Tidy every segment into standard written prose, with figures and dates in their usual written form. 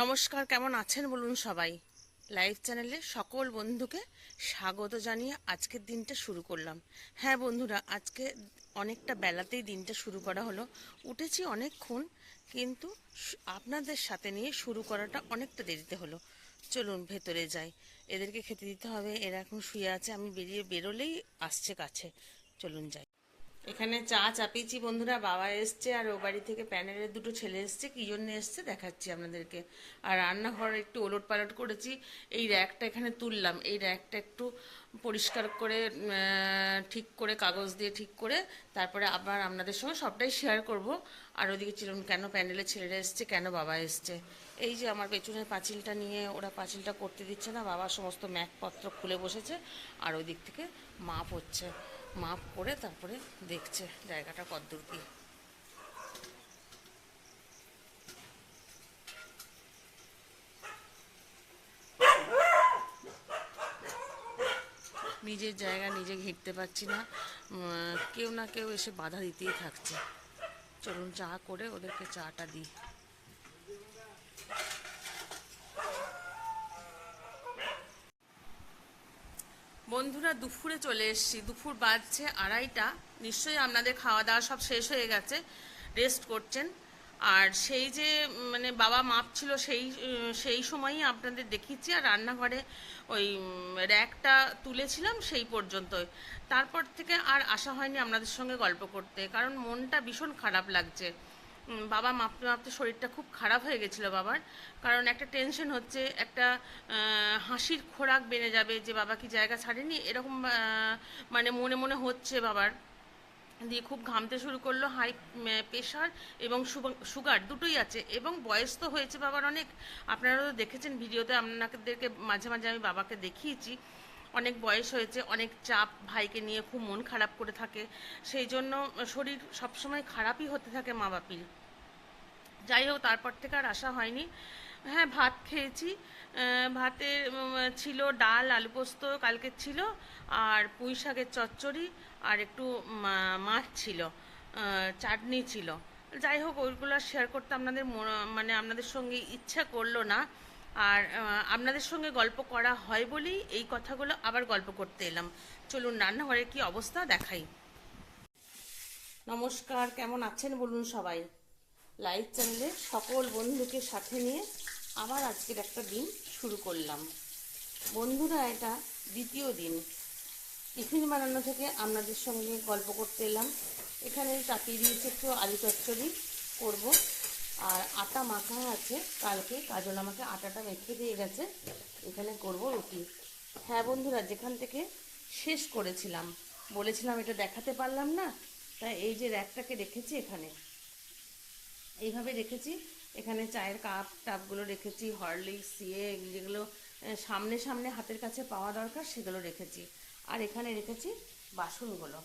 নমস্কার, কেমন আছেন বলুন সবাই। লাইভ চ্যানেলে সকল বন্ধুকে স্বাগত জানিয়ে আজকের দিনটা শুরু করলাম। হ্যাঁ বন্ধুরা, আজকে অনেকটা বেলাতেই দিনটা শুরু করা হলো। উঠেছি অনেকক্ষণ, কিন্তু আপনাদের সাথে নিয়ে শুরু করাটা অনেকটা দেরিতে হলো। চলুন ভেতরে যাই, এদেরকে খেতে দিতে হবে। এরা এখন শুয়ে আছে, আমি বেরোলেই আসছে কাছে। চলুন যাই। এখানে চা চাপিয়েছি বন্ধুরা, বাবা এসছে আর ও বাড়ি থেকে প্যানেলের দুটো ছেলে এসছে। কি জন্য এসছে দেখাচ্ছি আপনাদেরকে। আর রান্নাঘর একটু ওলট পালট করেছি। এই র্যাকটা এখানে তুললাম, এই র্যাকটা একটু পরিষ্কার করে ঠিক করে কাগজ দিয়ে ঠিক করে তারপরে আবার আপনাদের সঙ্গে সবটাই শেয়ার করব। আর ওদিকে চিলুন কেন প্যানেলের ছেলেরা এসছে, কেন বাবা এসছে। এই যে আমার পেছনের পাঁচিলটা নিয়ে ওরা পাঁচিলটা করতে দিচ্ছে না, বাবা সমস্ত ম্যাকপত্র খুলে বসেছে। আর ওই দিক থেকে মাপ হচ্ছে, মাপ করে তারপরে দেখছে জায়গাটা কতদূর কি। নিজের জায়গা নিজে ঘিরতে পারছি না, কেউ না কেউ এসে বাধা দিতেই থাকছে। চলুন চা করে ওদেরকে চাটা দিই। বন্ধুরা, দুপুরে চলে এসেছি। দুপুর বাজছে 2:30। নিশ্চয়ই আপনাদের খাওয়া দাওয়া সব শেষ হয়ে গেছে, রেস্ট করছেন। আর সেই যে বাবা মাপ ছিল, সেই সময়ই আপনাদের দেখিয়েছি। আর রান্নাঘরে ওই র্যাকটা তুলেছিলাম সেই পর্যন্তই। তারপর থেকে আর আসা হয়নি আপনাদের সঙ্গে গল্প করতে, কারণ মনটা ভীষণ খারাপ লাগছে। বাবা মাপতে মাপতে শরীরটা খুব খারাপ হয়ে গেছিলো বাবার। কারণ একটা টেনশন হচ্ছে, একটা হাসির খোরাক বেড়ে যাবে যে বাবা কি জায়গা ছাড়েনি, এরকম মনে মনে হচ্ছে বাবার। দিয়ে খুব ঘামতে শুরু করলো, হাই প্রেশার এবং সুগার দুটোই আছে, এবং বয়স তো হয়েছে বাবার অনেক। আপনারা তো দেখেছেন ভিডিওতে, আপনাদেরকে মাঝে মাঝে আমি বাবাকে দেখিয়েছি। অনেক বয়স হয়েছে, অনেক চাপ, ভাইকে নিয়ে খুব মন খারাপ করে থাকে। সেই জন্য শরীর সবসময় খারাপই হতে থাকে মা বাপির। যাই হোক, তারপর থেকে আর আসা হয়নি। হ্যাঁ, ভাত খেয়েছি। ভাতে ছিল ডাল, আলু পোস্ত কালকে ছিল, আর পুঁই শাকের চচ্চড়ি, আর একটু মাছ ছিল, চাটনি ছিল। যাই হোক, ওইগুলো শেয়ার করতে আপনাদের আপনাদের সঙ্গে ইচ্ছা করলো না। আর আপনাদের সঙ্গে গল্প করা হয় বলেই এই কথাগুলো আবার গল্প করতে এলাম। চলুন রান্নাঘরের কি অবস্থা দেখাই। নমস্কার, কেমন আছেন বলুন সবাই। লাইভ চ্যানেলে সকল বন্ধুকে সাথে নিয়ে আবার আজকের একটা দিন শুরু করলাম। বন্ধুরা, এটা দ্বিতীয় দিন। টিফিন বানানো থেকে আপনাদের সঙ্গে গল্প করতে এলাম। এখানে চাপিয়ে দিয়েছি একটু আলু চচ্চড়ি করব। আর আটা মাখা আছে, কালকে কাজল আমাকে আটাটা মেখে দিয়ে গেছে। এখানে করব রুটি। হ্যাঁ বন্ধুরা, যেখান থেকে শেষ করেছিলাম, বলেছিলাম এটা দেখাতে পারলাম না, তাই এই যে র্যাকটাকে রেখেছি এখানে, এইভাবে রেখেছি। এখানে চায়ের কাপ টাপগুলো রেখেছি, হরলিক্স ইয়ে যেগুলো সামনে সামনে হাতের কাছে পাওয়া দরকার সেগুলো রেখেছি। আর এখানে রেখেছি বাসনগুলো।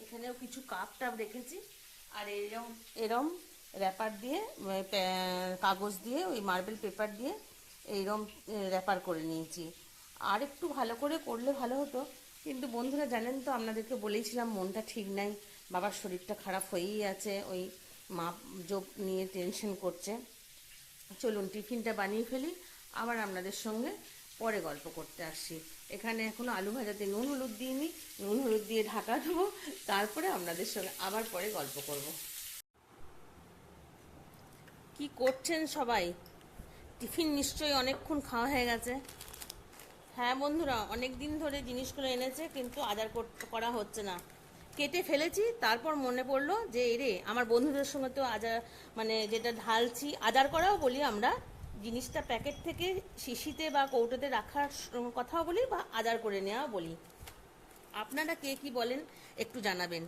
এখানেও কিছু কাপ টাপ রেখেছি। আর এরম এরম র্যাপার দিয়ে, কাগজ দিয়ে, ওই মার্বেল পেপার দিয়ে এইরম র্যাপার করে নিয়েছি। আর একটু ভালো করে করলে ভালো হতো, কিন্তু বন্ধুরা জানেন তো, আপনাদেরকে বলেইছিলাম মনটা ঠিক নাই, বাবার শরীরটা খারাপ হয়েই আছে, ওই মাপ জোপ নিয়ে টেনশন করছে। চলুন টিফিনটা বানিয়ে ফেলি, আবার আপনাদের সঙ্গে পরে গল্প করতে আসছি। এখানে এখনো আলু ভাজাতে নুন হলুদ দিইনি, নুন হলুদ দিয়ে ঢাকা দেবো, তারপরে আপনাদের সঙ্গে আবার পরে গল্প করব। কি করছেন সবাই? টিফিন নিশ্চয়ই অনেকক্ষণ খাওয়া হয়ে গেছে। হ্যাঁ বন্ধুরা, অনেক দিন ধরে জিনিসগুলো এনেছে, কিন্তু করা হচ্ছে না। কেটে ফেলেছি, তারপর মনে পড়লো যে এরে আমার বন্ধুদের সঙ্গে তো আজার, যেটা ঢালছি আজার করাও বলি আমরা, জিনিসটা প্যাকেট থেকে শিশিতে বা কৌটোতে রাখার কথাও বলি, বা আজার করে নেওয়া বলি। আপনারা কে কি বলেন একটু জানাবেন।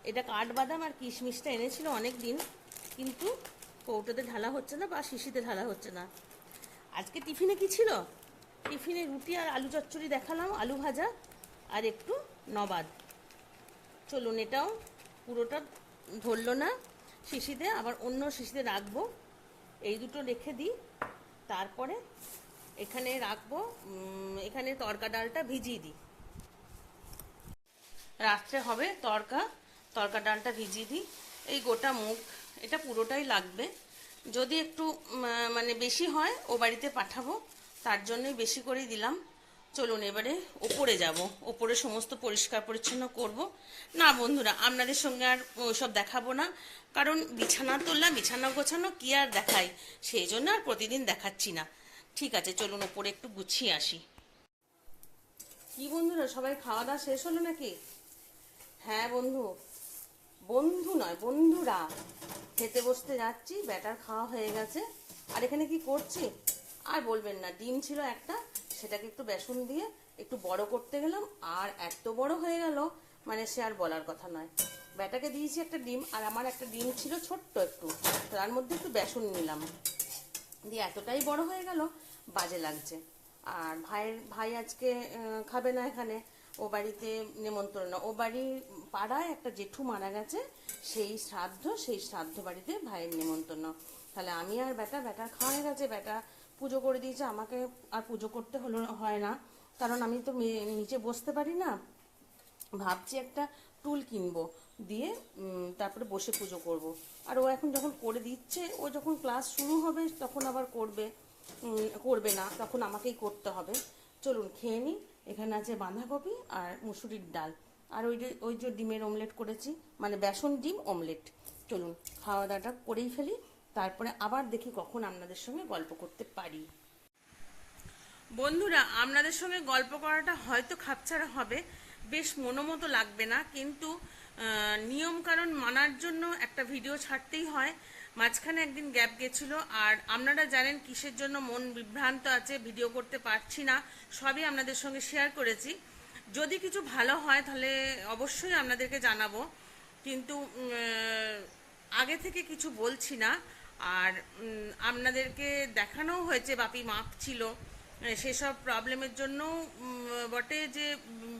এটা কাঠবাদাম আর কিশমিশটা এনেছিল অনেক দিন, কিন্তু কৌটোতে ঢালা হচ্ছে না বা শিশিতে ঢালা হচ্ছে না। আজকে টিফিনে কি ছিল? টিফিনে রুটি আর আলু চচ্চড়ি দেখালাম, আলু ভাজা আর একটু নবাদ। চলুন, এটাও পুরোটা ধরলো না, শিশিতে আবার অন্য শিশিতে রাখবো। এই দুটো রেখে দিই, তারপরে এখানে রাখবো। এখানে তড়কা ডালটা ভিজিয়ে দিই, রাত্রে হবে তড়কা। তরকা ডালটা ভিজিয়ে দিই। এই গোটা মুগ এটা পুরোটাই লাগবে, যদি একটু মানে বেশি হয় ও বাড়িতে পাঠাবো, তার জন্যই বেশি করেই দিলাম। চলুন এবারে ওপরে যাব, ওপরে সমস্ত পরিষ্কার পরিচ্ছন্ন করব। না বন্ধুরা, আপনাদের সঙ্গে আর ওইসব দেখাবো না, কারণ বিছানা তোলা বিছানা গোছানো কি আর দেখাই, সেই জন্য আর প্রতিদিন দেখাচ্ছি না। ঠিক আছে, চলুন ওপরে একটু গুছিয়ে আসি। কি বন্ধুরা, সবাই খাওয়া দাওয়া শেষ হলো নাকি? হ্যাঁ বন্ধু, বন্ধু নয় বন্ধুরা, খেতে বসতে যাচ্ছি, ব্যাটার খাওয়া হয়ে গেছে। আর এখানে কি করছি আর বলবেন না, ডিম ছিল একটা, সেটাকে একটু বেসন দিয়ে একটু বড় করতে গেলাম, আর এত বড় হয়ে গেল মানে সে আর বলার কথা নয়। ব্যাটাকে দিয়েছি একটা ডিম, আর আমার একটা ডিম ছিল ছোট্ট একটু, তার মধ্যে একটু বেসন নিলাম, দিয়ে এতটাই বড় হয়ে গেল বাজে লাগছে। আর ভাই আজকে খাবে না এখানে, ও বাড়িতে নেমন্তন্ন, ও বাড়ির পাড়ায় একটা জেঠু মারা গেছে, সেই শ্রাদ্ধ বাড়িতে ভাইয়ের নেমন্তন্ন। তাহলে আমি আর ব্যাটার খাওয়া হয়ে গেছে, ব্যাটা পুজো করে দিয়েছে, আমাকে আর পুজো করতে হয় না, কারণ আমি তো নিচে বসতে পারি না। ভাবছি একটা টুল কিনবো, দিয়ে তারপরে বসে পুজো করব। আর ও এখন যখন করে দিচ্ছে, ও যখন ক্লাস শুরু হবে তখন আবার করবে না, তখন আমাকেই করতে হবে। চলুন খেয়ে নিই। এখানে আছে বাঁধাকপি আর মুসুরির ডাল, আর ওই যে ডিমের অমলেট করেছি, মানে বেসন ডিম অমলেট। চলুন খাওয়া দাওয়াটা করেই ফেলি, তারপরে আবার দেখি কখন আপনাদের সঙ্গে গল্প করতে পারি। বন্ধুরা, আপনাদের সঙ্গে গল্প করাটা হয়তো খাপছাড়া হবে, বেশ মনোমতো লাগবে না, কিন্তু নিয়ম কারণ মানার জন্য একটা ভিডিও ছাড়তেই হয়। মাঝখানে একদিন গ্যাপ গেছিল, আর আপনারা জানেন কিসের জন্য মন বিভ্রান্ত আছে, ভিডিও করতে পারছি না, সবই আপনাদের সঙ্গে শেয়ার করেছি। যদি কিছু ভালো হয় তাহলে অবশ্যই আপনাদেরকে জানাবো, কিন্তু আগে থেকে কিছু বলছি না। আর আপনাদেরকে দেখানোও হয়েছে বাপি মাপ ছিল, সেসব প্রবলেমের জন্য বটে যে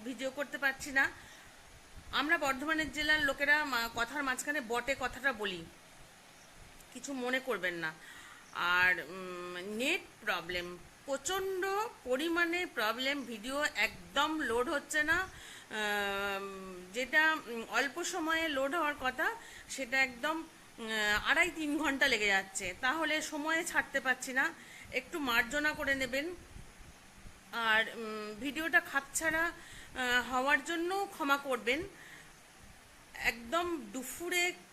ভিডিও করতে পারছি না। আমরা বর্ধমানের জেলার লোকেরা কথার মাঝখানে বটে কথাটা বলি, কিছু মনে করবেন না। আর নেট প্রবলেম, প্রচণ্ড পরিমাণে প্রবলেম, ভিডিও একদম লোড হচ্ছে না। যেটা অল্প সময়ে লোড হওয়ার কথা, সেটা একদম 2.5-3 ঘন্টা লেগে যাচ্ছে, তাহলে সময়ে ছাড়তে পারছি না, একটু মার্জনা করে নেবেন। আর ভিডিওটা খাপছাড়া হওয়ার জন্য ক্ষমা করবেন। একদম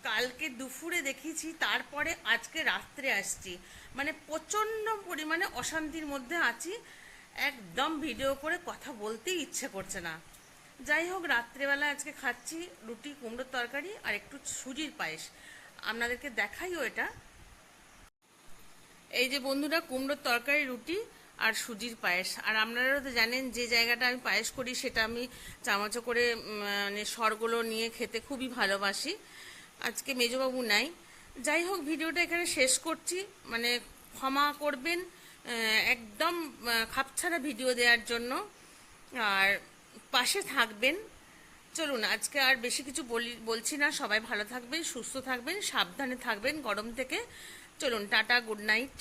কালকে দুপুরে দেখিয়েছি, তারপরে আজকে রাত্রে আসছি, মানে প্রচণ্ড পরিমাণে অশান্তির মধ্যে আছি, একদম ভিডিও করে কথা বলতেই ইচ্ছে করছে না। যাই হোক, রাত্রেবেলা আজকে খাচ্ছি রুটি, কুমড়োর তরকারি আর একটু সুজির পায়েস, আপনাদেরকে দেখাইও এটা। এই যে বন্ধুরা, কুমড়োর তরকারি, রুটি আর সুজির পায়েস। আর আপনারাও তো জানেন যে জায়গাটা আমি পায়েস করি, সেটা আমি চামচে করে মানে সরগুলো নিয়ে খেতে খুবই ভালোবাসি। আজকে মেজবাবু নাই। যাই হোক, ভিডিওটা এখানে শেষ করছি, মানে ক্ষমা করবেন একদম খাপছাড়া ভিডিও দেওয়ার জন্য, আর পাশে থাকবেন। চলুন আজকে আর বেশি কিছু বলছি না, সবাই ভালো থাকবেন, সুস্থ থাকবেন, সাবধানে থাকবেন গরম থেকে। চলুন টাটা, গুড নাইট।